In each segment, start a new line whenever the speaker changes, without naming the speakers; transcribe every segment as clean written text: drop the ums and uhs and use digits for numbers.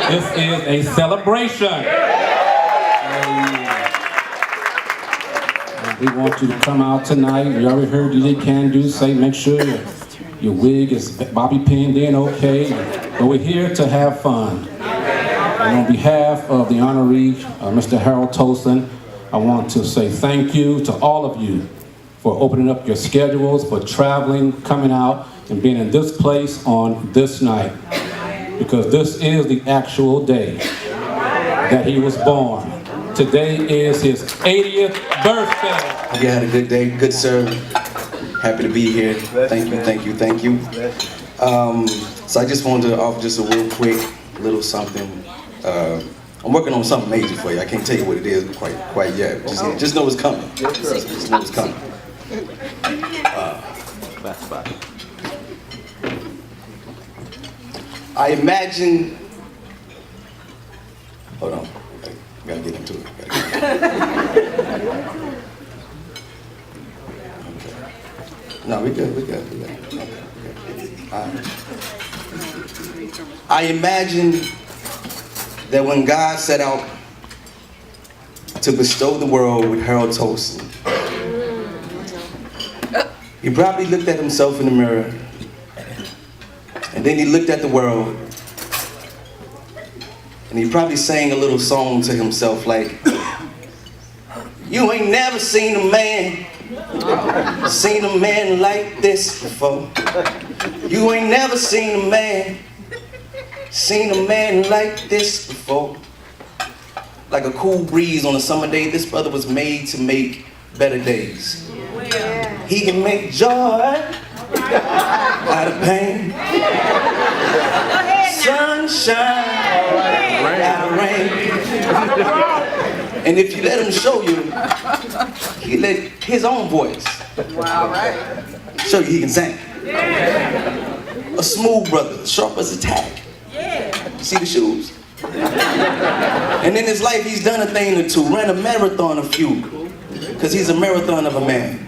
This is a celebration. And we want you to come out tonight. We already heard DJ Can Do say make sure your wig is bobby pinned in okay. But we're here to have fun. And on behalf of the honoree, Mr. Harold Tolson, I want to say thank you to all of you for opening up your schedules, for traveling, coming out, and being in this place on this night. Because this is the actual day that he was born. Today is his 80th birthday.
Hope you had a good day, good sir. Happy to be here. Thank you, thank you, thank you. So I just wanted to offer just a real quick little something. I'm working on something major for you. I can't tell you what it is quite yet. Just know it's coming. Just know it's coming. I imagine. Hold on. I gotta get into it. Okay. No, we good. Okay, we good. All right. I imagine that when God set out to bestow the world with Harold Tolson, he probably looked at himself in the mirror, and then he looked at the world, and he probably sang a little song to himself like, "You ain't never seen a man like this before. You ain't never seen a man like this before." Like a cool breeze on a summer day, this brother was made to make better days. He can make joy out of pain, sunshine out of rain. And if you let him show you, he let his own voice show you he can sing. A smooth brother, sharp as a tack. See the shoes? And in his life, he's done a thing or two, ran a marathon a few, because he's a marathon of a man.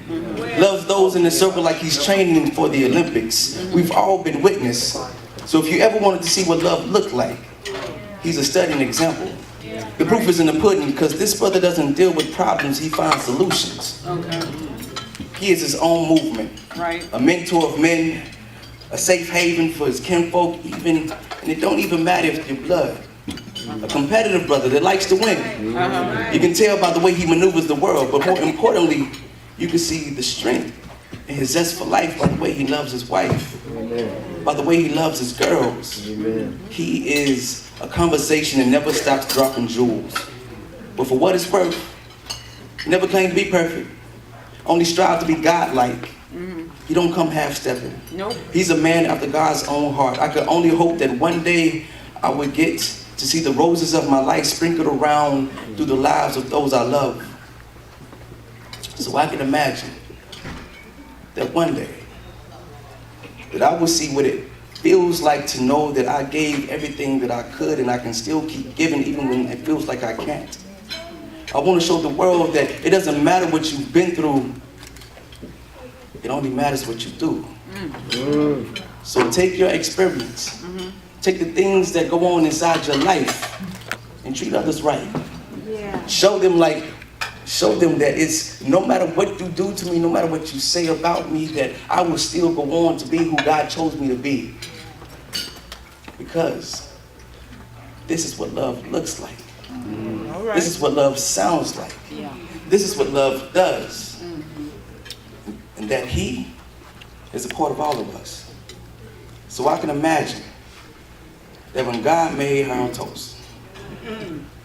Loves those in the circle like he's training for the Olympics. We've all been witness. So if you ever wanted to see what love looked like, he's a studying example. The proof is in the pudding, because this brother doesn't deal with problems, he finds solutions. He is his own movement. A mentor of men, a safe haven for his kinfolk, and it don't even matter if you're blood. A competitive brother that likes to win. You can tell by the way he maneuvers the world, but more importantly, you can see the strength and his zest for life by the way he loves his wife, by the way he loves his girls. He is a conversation that never stops dropping jewels. But for what it's worth, he never claimed to be perfect, only strive to be God-like. He don't come half-stepping. He's a man after God's own heart. I could only hope that one day I would get to see the roses of my life sprinkled around through the lives of those I love. So I can imagine that one day that I will see what it feels like to know that I gave everything that I could and I can still keep giving even when it feels like I can't. I want to show the world that it doesn't matter what you've been through, it only matters what you do. So take your experience, take the things that go on inside your life and treat others right. Show them that it's no matter what you do to me, no matter what you say about me, that I will still go on to be who God chose me to be. Because this is what love looks like. This is what love sounds like. This is what love does. And that he is a part of all of us. So I can imagine that when God made Harold Tolson,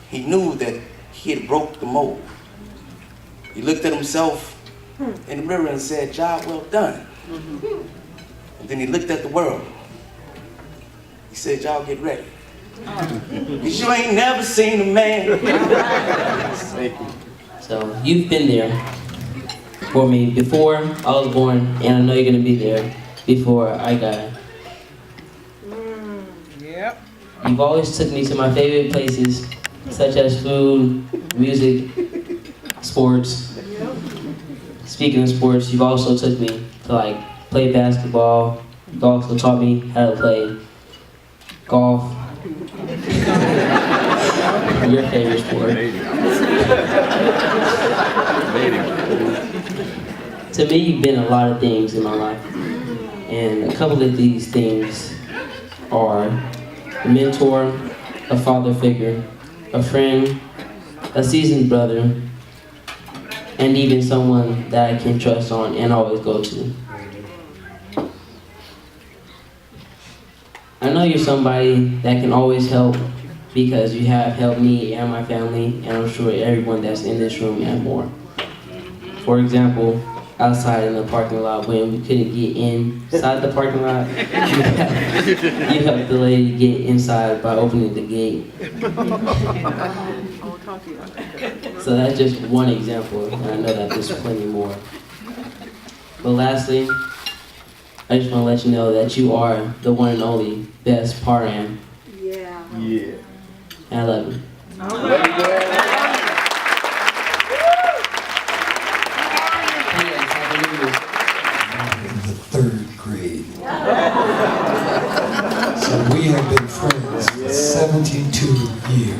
he knew that he had broke the mold. He looked at himself in the mirror and said, "Job well done." And then he looked at the world. He said, "Y'all get ready. Because you ain't never seen a man."
So you've been there for me before I was born, and I know you're gonna be there before I die. You've always took me to my favorite places, such as food, music, sports. Speaking of sports, you've also took me to play basketball. You've also taught me how to play golf, Your favorite sport. To me, you've been a lot of things in my life. And a couple of these things are a mentor, a father figure, a friend, a seasoned brother, and even someone that I can trust on and always go to. I know you're somebody that can always help because you have helped me and my family, and I'm sure everyone that's in this room and more. For example, outside in the parking lot when we couldn't get inside the parking lot, you helped the lady get inside by opening the gate. So that's just one example, and I know that there's plenty more. But lastly, I just want to let you know that you are the one and only best Paran.
Yeah.
Yeah.
And I love you.
In the 3rd grade. So we have been friends for 72 years.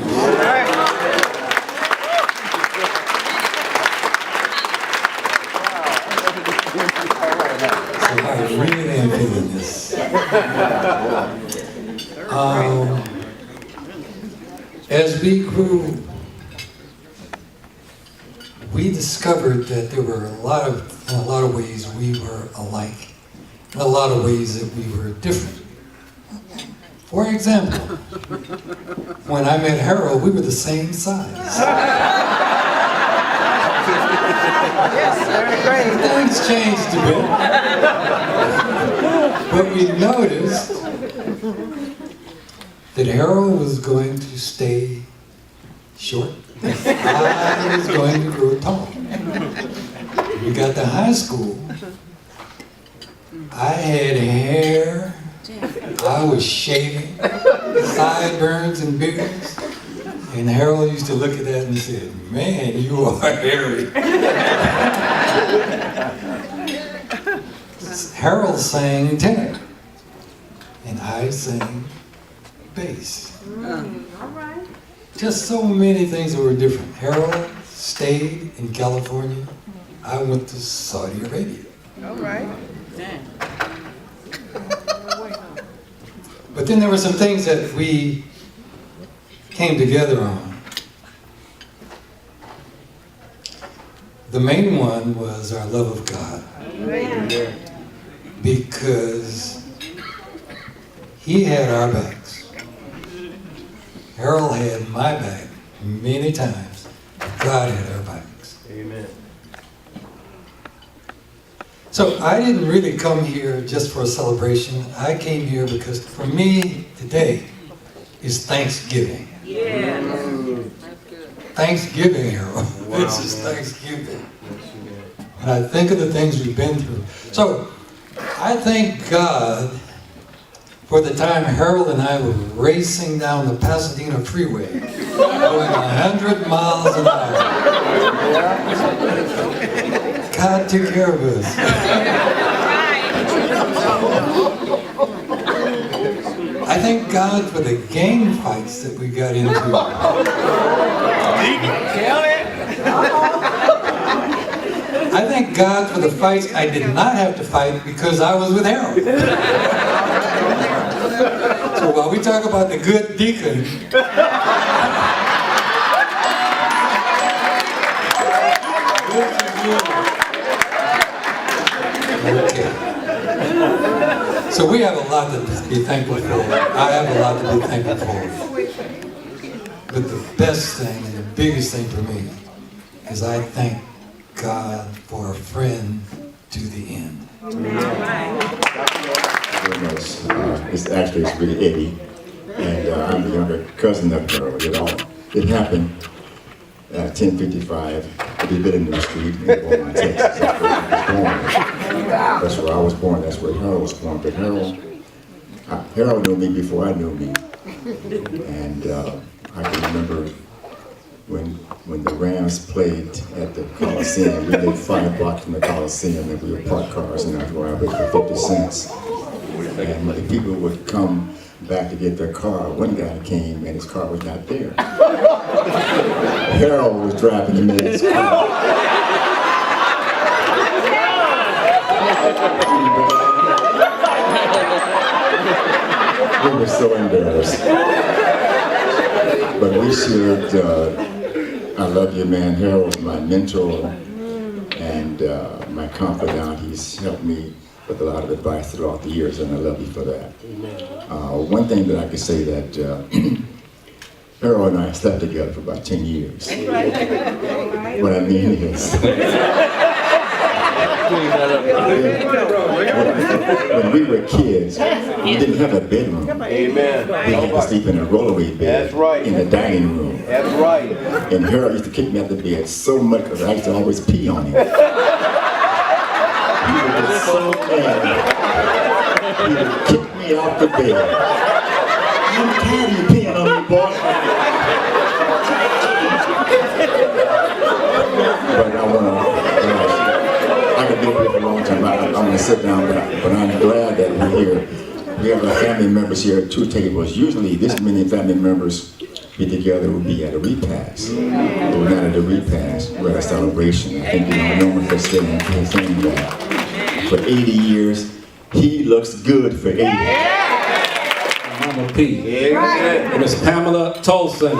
So I really am feeling this. As we grew, we discovered that there were in a lot of ways we were alike, in a lot of ways that we were different. For example, when I met Harold, we were the same size.
Yes, very great.
Things changed a bit. But we noticed that Harold was going to stay short. I was going to grow tall. When we got to high school, I had hair, I was shaving, sideburns and beards, and Harold used to look at that and said, "Man, you are hairy." Harold sang tenor, and I sang bass.
All right.
Just so many things that were different. Harold stayed in California. I went to Saudi Arabia.
All right.
But then there were some things that we came together on. The main one was our love of God. Because he had our backs. Harold had my back many times. God had our backs.
Amen.
So I didn't really come here just for a celebration. I came here because for me today is Thanksgiving.
Yeah.
Thanksgiving, Harold. This is Thanksgiving. And I think of the things we've been through. So I thank God for the time Harold and I were racing down the Pasadena freeway, going 100 miles an hour. God took care of us. I thank God for the gang fights that we got into. I thank God for the fights I did not have to fight because I was with Harold. So while we talk about the good deacon, okay. So we have a lot to be thankful for. I have a lot to be thankful for. But the best thing and the biggest thing for me is I thank God for a friend to the end.
It's really Eddie, and I'm the younger cousin of Harold. It happened at 10:55 at the Billington Street in Beaumont, Texas. That's where I was born. That's where Harold was born. But Harold knew me before I knew me, and I can remember when the Rams played at the Coliseum. We lived 5 blocks from the Coliseum, and we would park cars in our driveway for 50 cents. And the people would come back to get their car. One guy came and his car was not there. Harold was driving the man's car. We were so embarrassed. But we shared, I love you, man. Harold's my mentor and my confidant. He's helped me with a lot of advice throughout the years, and I love you for that. One thing that I could say that Harold and I slept together for about 10 years. What I mean is, when we were kids, we didn't have a bedroom.
Amen.
We had to sleep in a rollaway bed.
That's right.
In the dining room.
That's right.
And Harold used to kick me out the bed so much because I used to always pee on him. He was so mad. He would kick me off the bed. I'm tired of you peeing on me, boy. But I could be here for a long time. I'm going to sit down, but I'm glad that we're here. We have our family members here at 2 tables. Usually this many family members be together would be at a repast. But we're not at a repast, we're at a celebration. I think Norman for saying that. For 80 years, he looks good for 80.
Mama P. Miss Pamela Tolson.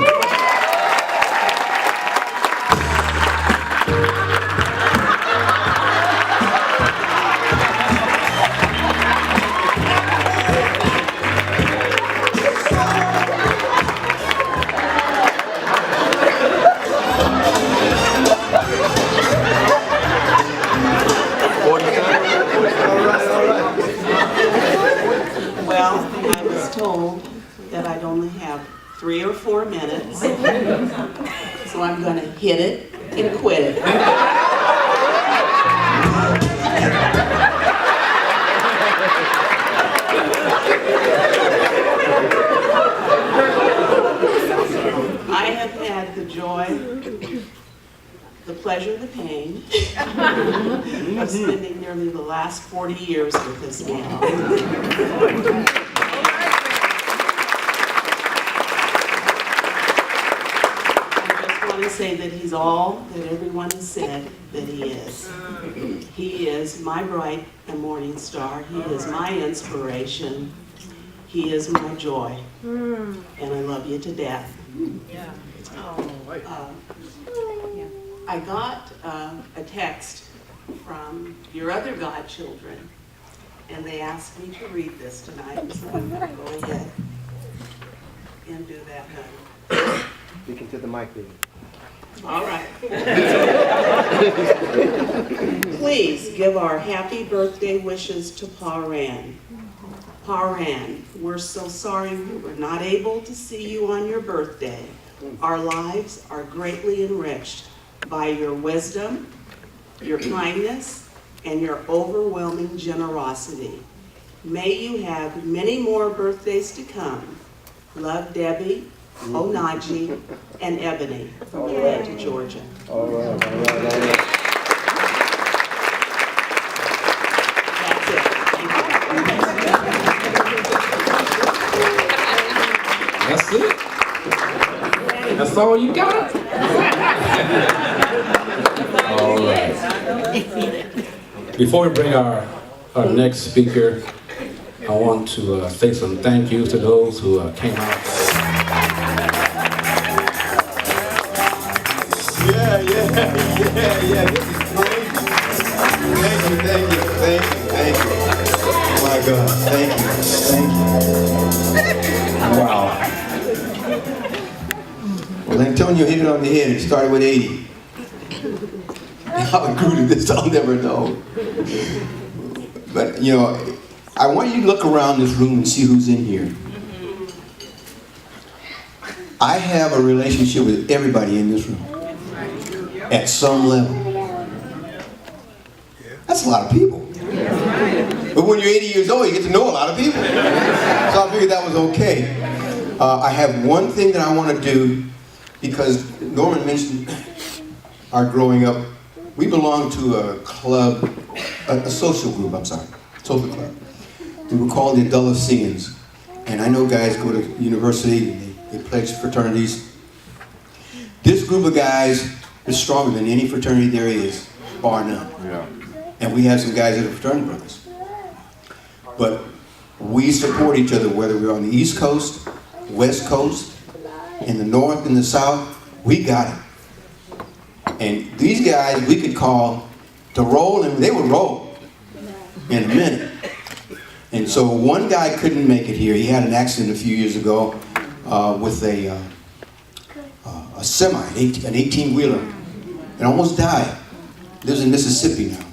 Well, I was told that I'd only have 3 or 4 minutes, so I'm going to hit it and quit it. I have had the joy, the pleasure, the pain of spending nearly the last 40 years with this man. I just want to say that he's all that everyone has said that he is. He is my bright and morning star. He is my inspiration. He is my joy. And I love you to death. I got a text from your other godchildren, and they asked me to read this tonight, so I'm going to go ahead and do that now.
Speaking to the mic, baby.
All right. Please give our happy birthday wishes to Paran. Paran, we're so sorry we were not able to see you on your birthday. Our lives are greatly enriched by your wisdom, your kindness, and your overwhelming generosity. May you have many more birthdays to come. Love, Debbie, Onaji, and Ebony from Atlanta, Georgia.
All right, all right, all right.
That's it. Thank you.
That's it? That's all you got? All right. Before we bring our next speaker, I want to say some thank yous to those who came out.
Yeah. This is crazy. Thank you. Oh my God, thank you. Wow. Well, Antonio hit it on the head. It started with 80. How it grew to this, I'll never know. But, I want you to look around this room and see who's in here. I have a relationship with everybody in this room. At some level. That's a lot of people. But when you're 80 years old, you get to know a lot of people. So I figured that was okay. I have one thing that I want to do, because Norman mentioned our growing up. We belong to a club, a social group, social club. We were called the Adolescents. And I know guys go to university and they pledge fraternities. This group of guys is stronger than any fraternity there is, bar none.
Yeah.
And we have some guys that are fraternity brothers. But we support each other, whether we're on the East Coast, West Coast, in the North, in the South, we got it. And these guys we could call to roll, and they would roll in a minute. And so one guy couldn't make it here. He had an accident a few years ago with a semi, an 18-wheeler, and almost died. Lives in Mississippi now.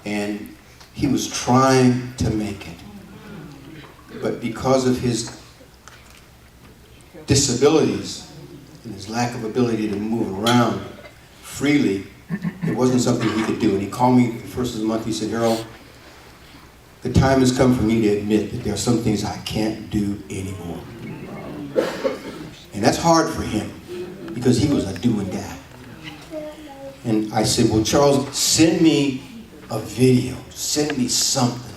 And he was trying to make it. But because of his disabilities and his lack of ability to move around freely, it wasn't something he could do. And he called me the first of the month. He said, Harold, the time has come for me to admit that there are some things I can't do anymore. And that's hard for him because he was a doing guy. And I said, well, Charles, send me a video, send me something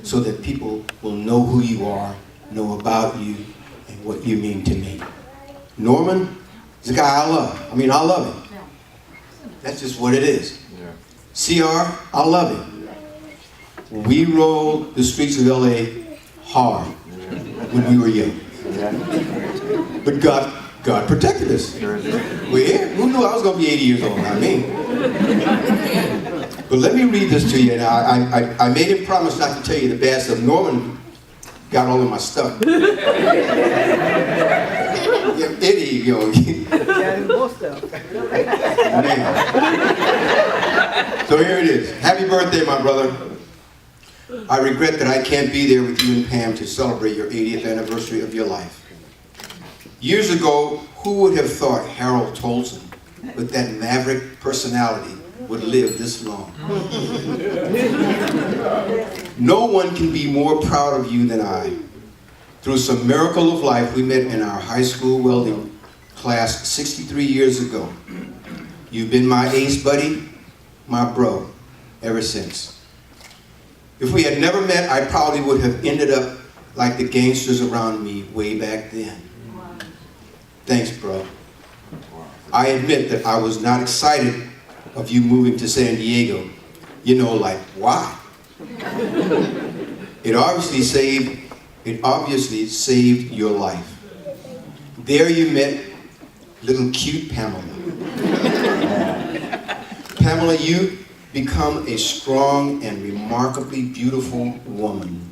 so that people will know who you are, know about you, and what you mean to me. Norman is a guy I love. I mean, I love him. That's just what it is. CR, I love him. We rolled the streets of LA hard when we were young. But God protected us. We're here. Who knew I was going to be 80 years old? I mean. But let me read this to you. And I made him promise not to tell you the bad stuff. Norman got all of my stuff. Eddie, you know. Man. So here it is. Happy birthday, my brother. I regret that I can't be there with you and Pam to celebrate your 80th anniversary of your life. Years ago, who would have thought Harold Tolson, with that maverick personality, would live this long? No one can be more proud of you than I. Through some miracle of life, we met in our high school welding class 63 years ago. You've been my ace buddy, my bro, ever since. If we had never met, I probably would have ended up like the gangsters around me way back then. Thanks, bro. I admit that I was not excited of you moving to San Diego. You know, like, why? It obviously saved your life. There you met little cute Pamela. Pamela, you become a strong and remarkably beautiful woman.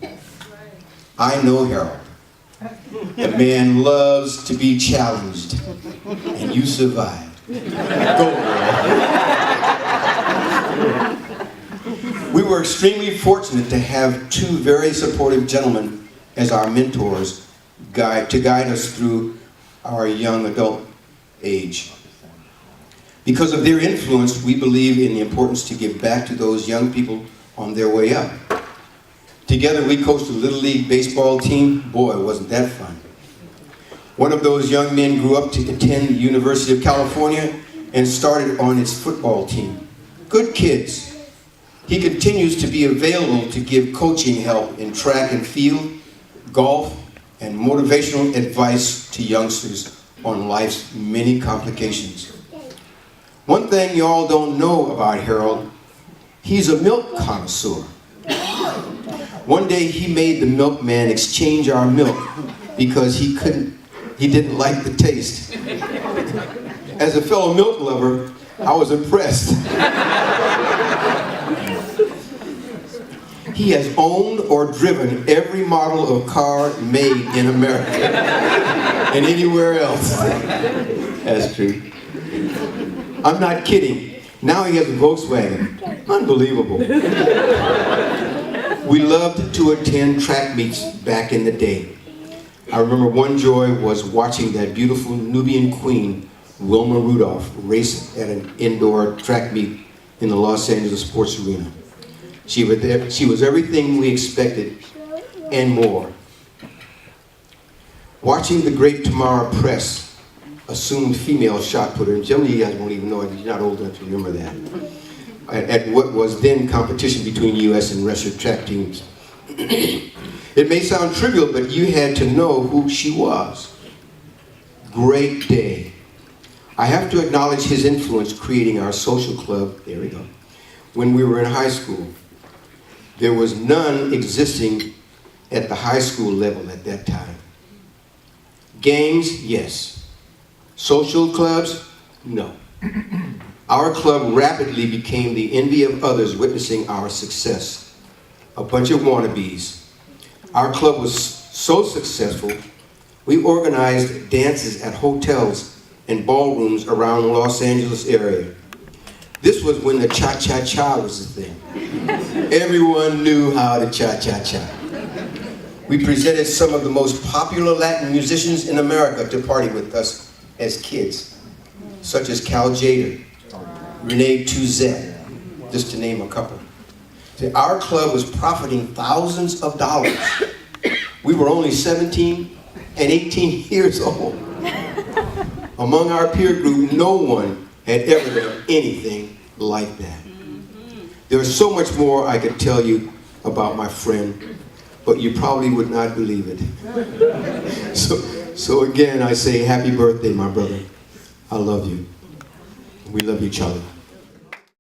I know Harold. The man loves to be challenged, and you survived. Go, girl. We were extremely fortunate to have two very supportive gentlemen as our mentors to guide us through our young adult age. Because of their influence, we believe in the importance to give back to those young people on their way up. Together we coached a Little League baseball team. Boy, wasn't that fun. One of those young men grew up to attend the University of California and started on its football team. Good kids. He continues to be available to give coaching help in track and field, golf, and motivational advice to youngsters on life's many complications. One thing y'all don't know about Harold, he's a milk connoisseur. One day he made the milkman exchange our milk because he didn't like the taste. As a fellow milk lover, I was impressed. He has owned or driven every model of car made in America and anywhere else. That's true. I'm not kidding. Now he has a Volkswagen. Unbelievable. We loved to attend track meets back in the day. I remember one joy was watching that beautiful Nubian queen, Wilma Rudolph, race at an indoor track meet in the Los Angeles Sports Arena. She was everything we expected and more. Watching the great Tamara Press, assumed female shot putter, and generally you guys won't even know it, you're not old enough to remember that, at what was then competition between U.S. and Russia track teams It may sound trivial, but you had to know who she was. Great Day. I have to acknowledge his influence creating our social club, there we go, when we were in high school. There was none existing at the high school level at that time. Games, yes. Social clubs, no. Our club rapidly became the envy of others witnessing our success. A bunch of wannabes. Our club was so successful, we organized dances at hotels and ballrooms around the Los Angeles area. This was when the cha-cha-cha was a thing. Everyone knew how to cha-cha-cha. We presented some of the most popular Latin musicians in America to party with us as kids, such as Cal Jader, Renee Tuzet, just to name a couple. See, our club was profiting thousands of dollars. We were only 17 and 18 years old. Among our peer group, no one had ever done anything like that. There's so much more I could tell you about my friend, but you probably would not believe it. So again, I say happy birthday, my brother. I love you. We love you, Charlie.